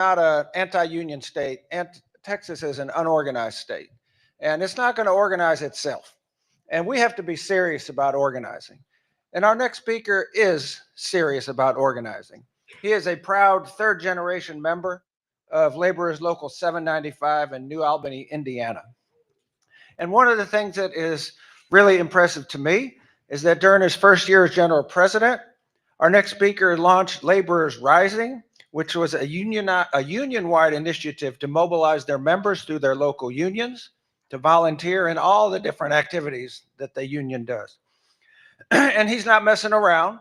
not an anti-union state, and Texas is an unorganized state, and it's not going to organize itself. And we have to be serious about organizing. And our next speaker is serious about organizing. He is a proud third-generation member of Laborers Local 795 in New Albany, Indiana. And one of the things that is really impressive to me is that during his first year as general president, our next speaker launched Laborers Rising, which was a union-wide initiative to mobilize their members through their local unions, to volunteer in all the different activities that the union does. And he's not messing around,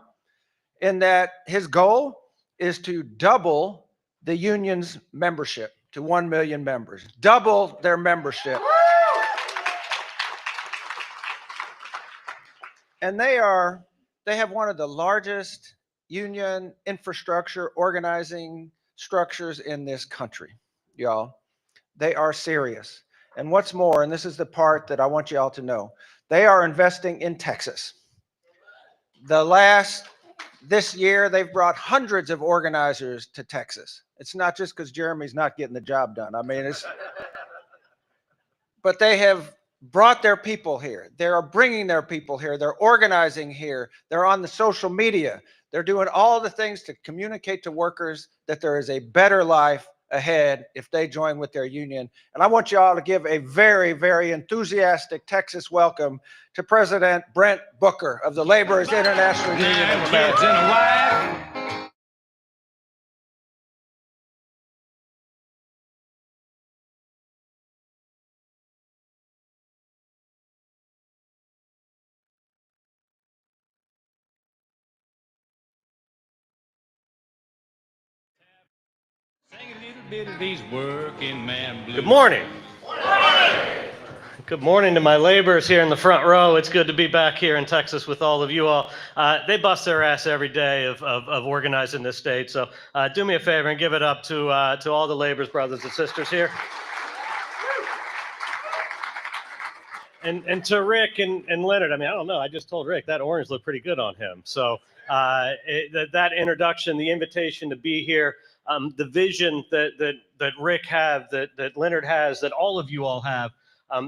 in that his goal is to double the union's membership to 1 million members, double their membership. And they have one of the largest union infrastructure organizing structures in this country, y'all. They are serious. And what's more, and this is the part that I want you all to know, they are investing in Texas. This year, they've brought hundreds of organizers to Texas. It's not just because Jeremy's not getting the job done. I mean, but they have brought their people here. They are bringing their people here. They're organizing here. They're on the social media. They're doing all the things to communicate to workers that there is a better life ahead if they join with their union. And I want you all to give a very, very enthusiastic Texas welcome to President Brent Booker of the Laborers International Union of America. Good morning. Good morning to my laborers here in the front row. It's good to be back here in Texas with all of you all. They bust their ass every day of organizing this state. So do me a favor and give it up to all the laborers, brothers and sisters here. And to Rick and Leonard, I mean, I don't know. I just told Rick that orange looked pretty good on him. So that introduction, the invitation to be here, the vision that Rick have, that Leonard has, that all of you all have,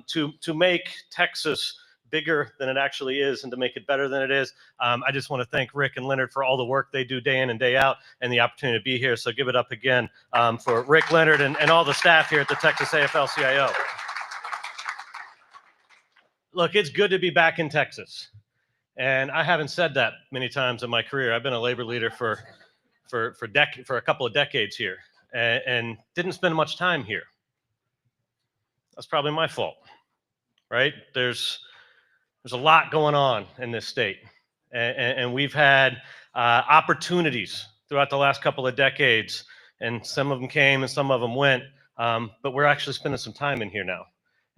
to make Texas bigger than it actually is and to make it better than it is. I just want to thank Rick and Leonard for all the work they do day in and day out and the opportunity to be here. So give it up again for Rick, Leonard, and all the staff here at the Texas AFL-CIO. Look, it's good to be back in Texas. And I haven't said that many times in my career. I've been a labor leader for a couple of decades here and didn't spend much time here. That's probably my fault, right? There's a lot going on in this state. And we've had opportunities throughout the last couple of decades, and some of them came and some of them went, but we're actually spending some time in here now.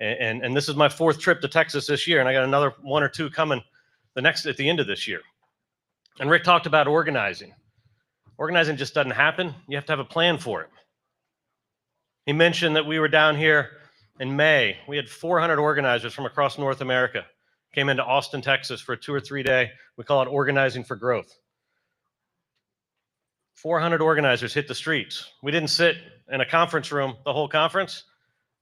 And this is my 4th trip to Texas this year, and I got another 1 or 2 coming at the end of this year. And Rick talked about organizing. Organizing just doesn't happen. You have to have a plan for it. He mentioned that we were down here in May. We had 400 organizers from across North America came into Austin, Texas for a 2 or 3 day. We call it Organizing for Growth. 400 organizers hit the streets. We didn't sit in a conference room the whole conference.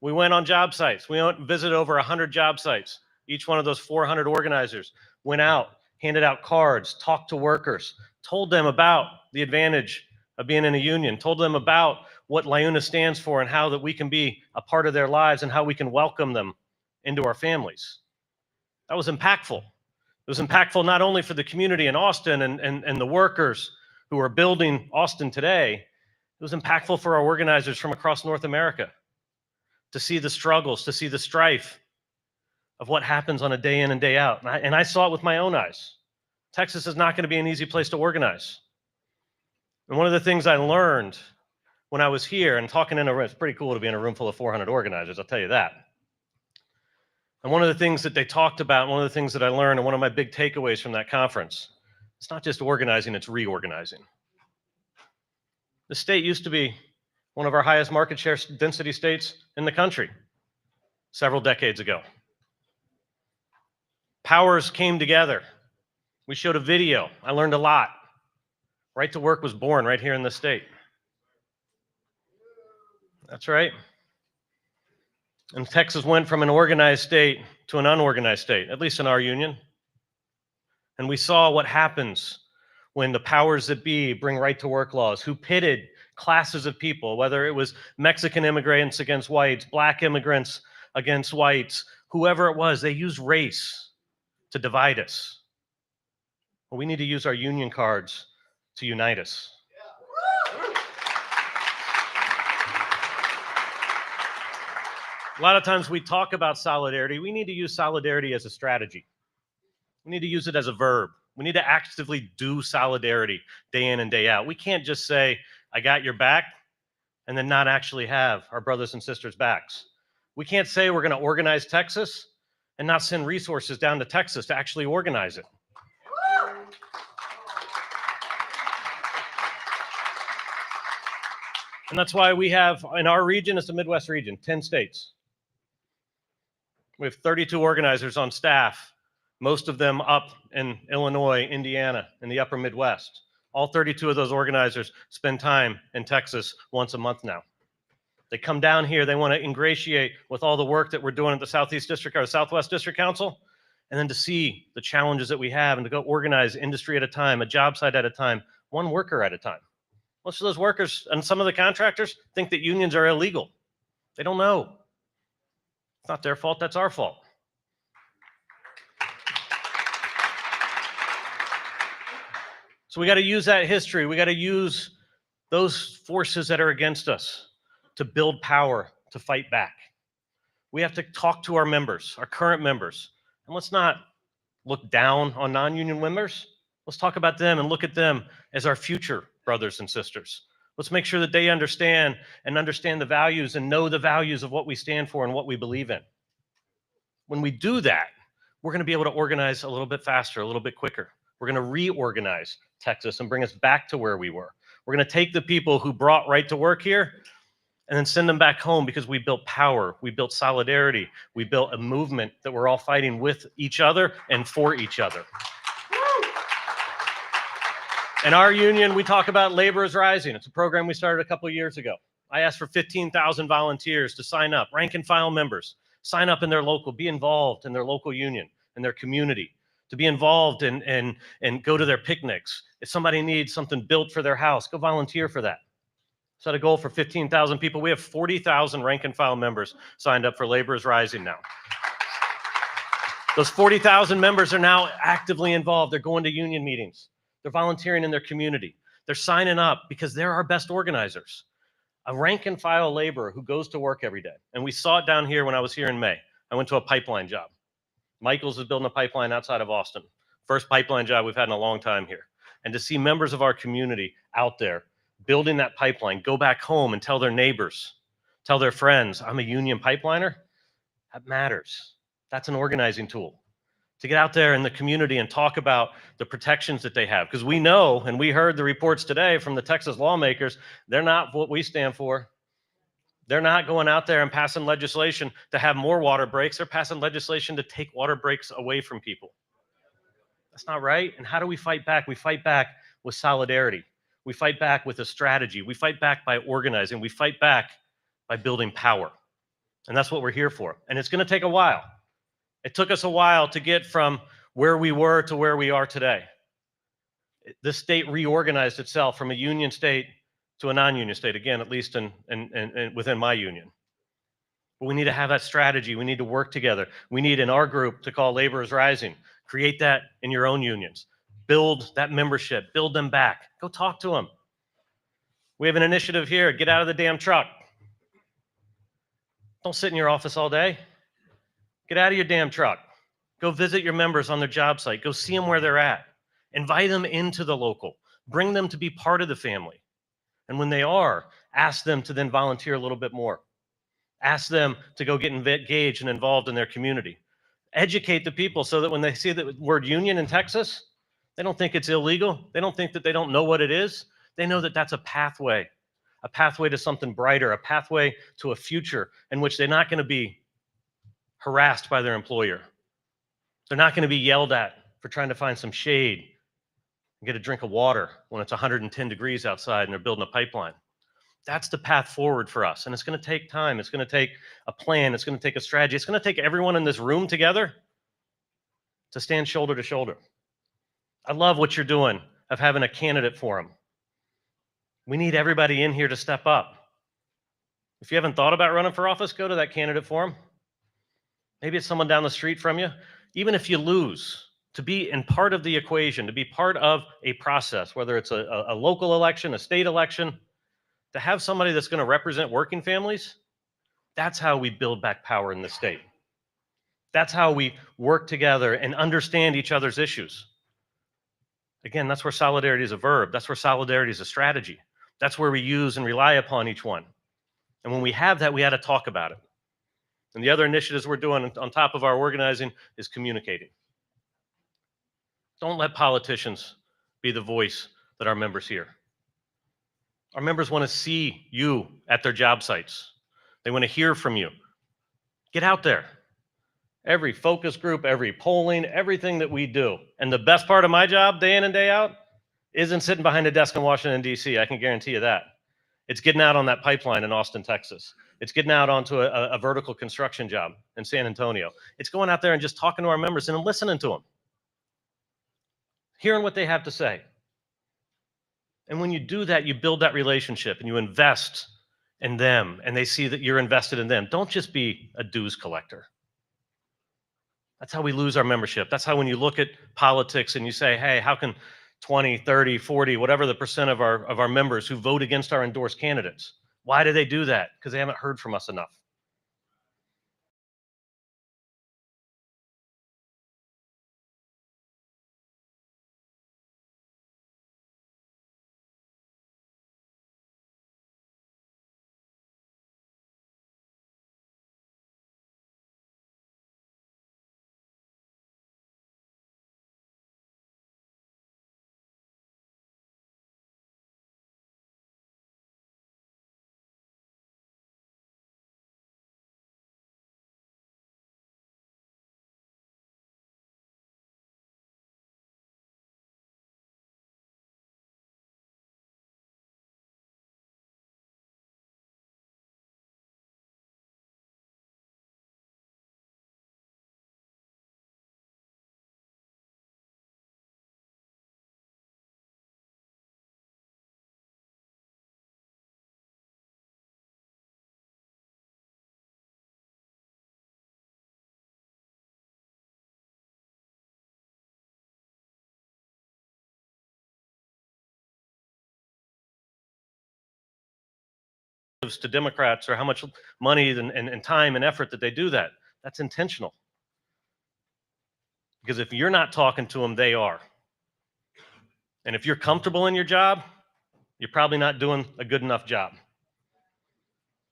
We went on job sites. We visited over 100 job sites. Each one of those 400 organizers went out, handed out cards, talked to workers, told them about the advantage of being in a union, told them about what LiUNA stands for and how that we can be a part of their lives and how we can welcome them into our families. That was impactful. It was impactful not only for the community in Austin and the workers who are building Austin today, it was impactful for our organizers from across North America to see the struggles, to see the strife of what happens on a day in and day out. And I saw it with my own eyes. Texas is not going to be an easy place to organize. And one of the things I learned when I was here and talking in a room, it's pretty cool to be in a room full of 400 organizers, I'll tell you that. And one of the things that they talked about, one of the things that I learned, and one of my big takeaways from that conference, it's not just organizing, it's reorganizing. The state used to be one of our highest market share density states in the country several decades ago. Powers came together. We showed a video. I learned a lot. Right to Work was born right here in this state. That's right. And Texas went from an organized state to an unorganized state, at least in our union. And we saw what happens when the powers that be bring right to work laws, who pitted classes of people, whether it was Mexican immigrants against whites, black immigrants against whites, whoever it was, they used race to divide us. Well, we need to use our union cards to unite us. A lot of times we talk about solidarity. We need to use solidarity as a strategy. We need to use it as a verb. We need to actively do solidarity day in and day out. We can't just say, I got your back, and then not actually have our brothers and sisters' backs. We can't say we're going to organize Texas and not send resources down to Texas to actually organize it. And that's why we have, in our region, it's the Midwest region, 10 states. We have 32 organizers on staff, most of them up in Illinois, Indiana, in the upper Midwest. All 32 of those organizers spend time in Texas once a month now. They come down here, they want to ingratiate with all the work that we're doing at the Southeast District or Southwest District Council, and then to see the challenges that we have and to go organize industry at a time, a job site at a time, one worker at a time. Most of those workers and some of the contractors think that unions are illegal. They don't know. It's not their fault, that's our fault. So we got to use that history. We got to use those forces that are against us to build power, to fight back. We have to talk to our members, our current members, and let's not look down on non-union members. Let's talk about them and look at them as our future brothers and sisters. Let's make sure that they understand the values and know the values of what we stand for and what we believe in. When we do that, we're going to be able to organize a little bit faster, a little bit quicker. We're going to reorganize Texas and bring us back to where we were. We're going to take the people who brought right to work here and then send them back home because we built power, we built solidarity, we built a movement that we're all fighting with each other and for each other. In our union, we talk about Labor is Rising. It's a program we started a couple of years ago. I asked for 15,000 volunteers to sign up, rank and file members, sign up in their local, be involved in their local union, in their community, to be involved and go to their picnics. If somebody needs something built for their house, go volunteer for that. Set a goal for 15,000 people. We have 40,000 rank and file members signed up for Labor is Rising now. Those 40,000 members are now actively involved. They're going to union meetings. They're volunteering in their community. They're signing up because they're our best organizers. A rank and file laborer who goes to work every day. And we saw it down here when I was here in May. I went to a pipeline job. Michael's is building a pipeline outside of Austin. First pipeline job we've had in a long time here. And to see members of our community out there building that pipeline, go back home and tell their neighbors, tell their friends, I'm a union pipeliner, that matters. That's an organizing tool. To get out there in the community and talk about the protections that they have. Because we know, and we heard the reports today from the Texas lawmakers, they're not what we stand for. They're not going out there and passing legislation to have more water breaks. They're passing legislation to take water breaks away from people. That's not right. And how do we fight back? We fight back with solidarity. We fight back with a strategy. We fight back by organizing. We fight back by building power. And that's what we're here for. And it's going to take a while. It took us a while to get from where we were to where we are today. This state reorganized itself from a union state to a non-union state, again, at least within my union. But we need to have that strategy. We need to work together. We need in our group to call Labor is Rising. Create that in your own unions. Build that membership. Build them back. Go talk to them. We have an initiative here. Get out of the damn truck. Don't sit in your office all day. Get out of your damn truck. Go visit your members on their job site. Go see them where they're at. Invite them into the local. Bring them to be part of the family. And when they are, ask them to then volunteer a little bit more. Ask them to go get engaged and involved in their community. Educate the people so that when they see the word union in Texas, they don't think it's illegal. They don't think that they don't know what it is. They know that that's a pathway to something brighter, a pathway to a future in which they're not going to be harassed by their employer. They're not going to be yelled at for trying to find some shade and get a drink of water when it's 110 degrees outside and they're building a pipeline. That's the path forward for us. And it's going to take time. It's going to take a plan. It's going to take a strategy. It's going to take everyone in this room together to stand shoulder to shoulder. I love what you're doing of having a candidate forum. We need everybody in here to step up. If you haven't thought about running for office, go to that candidate forum. Maybe it's someone down the street from you. Even if you lose, to be in part of the equation, to be part of a process, whether it's a local election, a state election, to have somebody that's going to represent working families, that's how we build back power in the state. That's how we work together and understand each other's issues. Again, that's where solidarity is a verb. That's where solidarity is a strategy. That's where we use and rely upon each one. And when we have that, we had to talk about it. And the other initiatives we're doing on top of our organizing is communicating. Don't let politicians be the voice that our members hear. Our members want to see you at their job sites. They want to hear from you. Get out there. Every focus group, every polling, everything that we do. And the best part of my job, day in and day out, isn't sitting behind a desk in Washington, D.C. I can guarantee you that. It's getting out on that pipeline in Austin, Texas. It's getting out onto a vertical construction job in San Antonio. It's going out there and just talking to our members and listening to them, hearing what they have to say. And when you do that, you build that relationship and you invest in them and they see that you're invested in them. Don't just be a dues collector. That's how we lose our membership. That's how when you look at politics and you say, hey, how can 20, 30, 40, whatever the percent of our members who vote against our endorsed candidates, why do they do that? Because they haven't heard from us enough. To Democrats or how much money and time and effort that they do that. That's intentional. Because if you're not talking to them, they are. And if you're comfortable in your job, you're probably not doing a good enough job.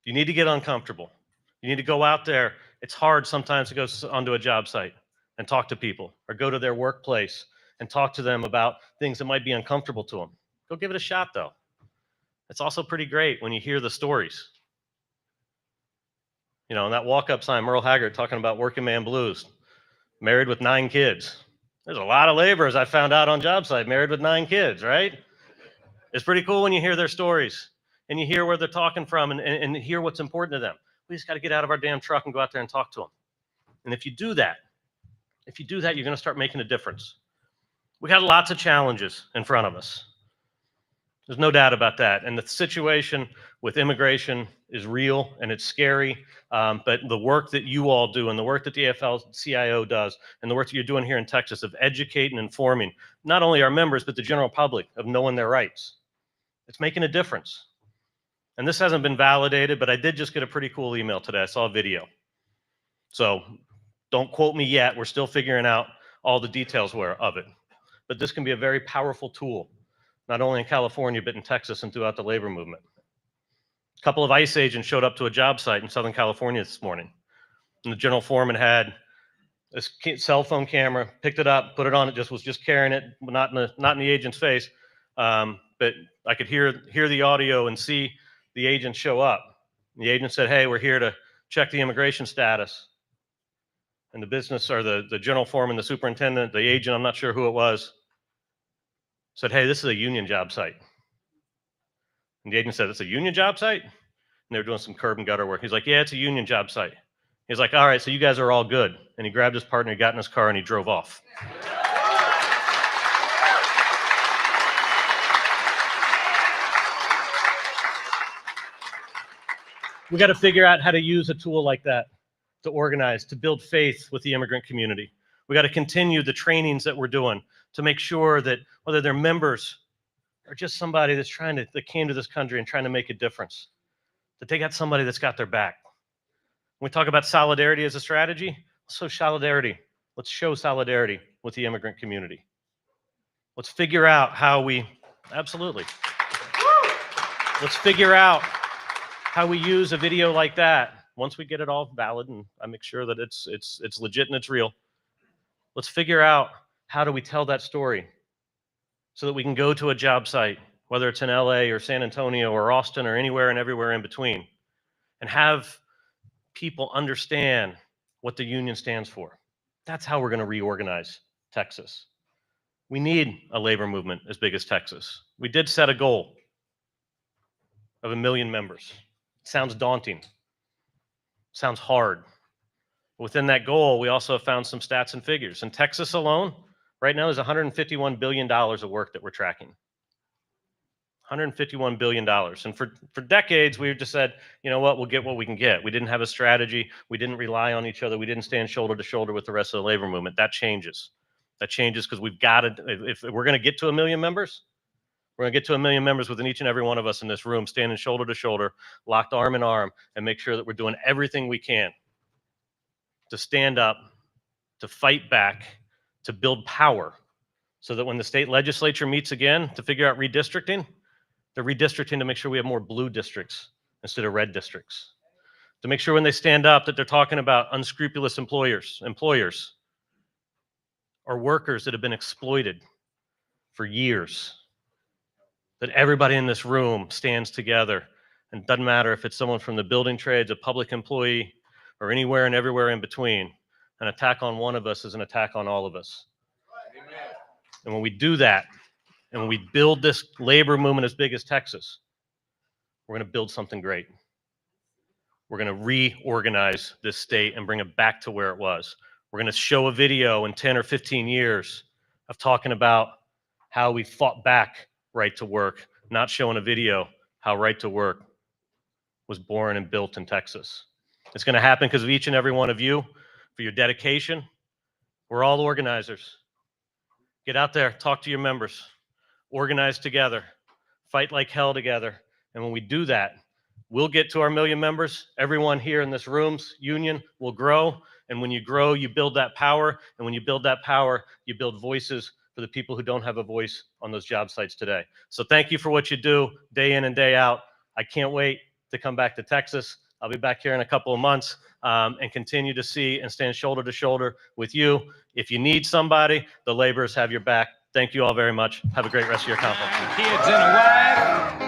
You need to get uncomfortable. You need to go out there. It's hard sometimes to go onto a job site and talk to people or go to their workplace and talk to them about things that might be uncomfortable to them. Go give it a shot, though. It's also pretty great when you hear the stories. You know, on that walk-up sign, Merle Haggard talking about working man blues, married with 9 kids. There's a lot of laborers I found out on job site married with 9 kids, right? It's pretty cool when you hear their stories and you hear where they're talking from and hear what's important to them. We just got to get out of our damn truck and go out there and talk to them. And if you do that, you're going to start making a difference. We got lots of challenges in front of us. There's no doubt about that. And the situation with immigration is real and it's scary. But the work that you all do and the work that the AFL-CIO does and the work that you're doing here in Texas of educating and informing not only our members, but the general public of knowing their rights, it's making a difference. And this hasn't been validated, but I did just get a pretty cool email today. I saw a video. So don't quote me yet. We're still figuring out all the details of it. But this can be a very powerful tool, not only in California, but in Texas and throughout the labor movement. A couple of ICE agents showed up to a job site in Southern California this morning. And the general foreman had this cell phone camera, picked it up, put it on, was just carrying it, not in the agent's face. But I could hear the audio and see the agent show up. The agent said, hey, we're here to check the immigration status. And the business, or the general foreman, the superintendent, the agent, I'm not sure who it was, said, hey, this is a union job site. And the agent said, it's a union job site? And they were doing some curb and gutter work. He's like, yeah, it's a union job site. He's like, all right, so you guys are all good. And he grabbed his partner, he got in his car, and he drove off. We got to figure out how to use a tool like that to organize, to build faith with the immigrant community. We got to continue the trainings that we're doing to make sure that whether they're members or just somebody that came to this country and trying to make a difference, that they got somebody that's got their back. When we talk about solidarity as a strategy, let's show solidarity with the immigrant community. Let's figure out how we, absolutely. Let's figure out how we use a video like that. Once we get it all valid and I make sure that it's legit and it's real, let's figure out how do we tell that story so that we can go to a job site, whether it's in LA or San Antonio or Austin or anywhere and everywhere in between, and have people understand what the union stands for. That's how we're going to reorganize Texas. We need a labor movement as big as Texas. We did set a goal of 1 million members. It sounds daunting. Sounds hard. Within that goal, we also found some stats and figures. In Texas alone, right now, there's $151 billion of work that we're tracking. $151 billion. And for decades, we've just said, you know what, we'll get what we can get. We didn't have a strategy. We didn't rely on each other. We didn't stand shoulder to shoulder with the rest of the labor movement. That changes. That changes because we've got to, if we're going to get to 1 million members, we're going to get to 1 million members within each and every one of us in this room, standing shoulder to shoulder, locked arm in arm, and make sure that we're doing everything we can to stand up, to fight back, to build power, so that when the state legislature meets again to figure out redistricting, they're redistricting to make sure we have more blue districts instead of red districts. To make sure when they stand up that they're talking about unscrupulous employers, or workers that have been exploited for years. That everybody in this room stands together, and it doesn't matter if it's someone from the building trades, a public employee, or anywhere and everywhere in between. An attack on one of us is an attack on all of us. Amen. And when we do that, and when we build this labor movement as big as Texas, we're going to build something great. We're going to reorganize this state and bring it back to where it was. We're going to show a video in 10 or 15 years of talking about how we fought back right to work, not showing a video how right to work was born and built in Texas. It's going to happen because of each and every one of you, for your dedication. We're all organizers. Get out there, talk to your members, organize together, fight like hell together. And when we do that, we'll get to our 1 million members. Everyone here in this room's union will grow. And when you grow, you build that power. And when you build that power, you build voices for the people who don't have a voice on those job sites today. So thank you for what you do day in and day out. I can't wait to come back to Texas. I'll be back here in a couple of months and continue to see and stand shoulder to shoulder with you. If you need somebody, the laborers have your back. Thank you all very much. Have a great rest of your conference. Kids in a white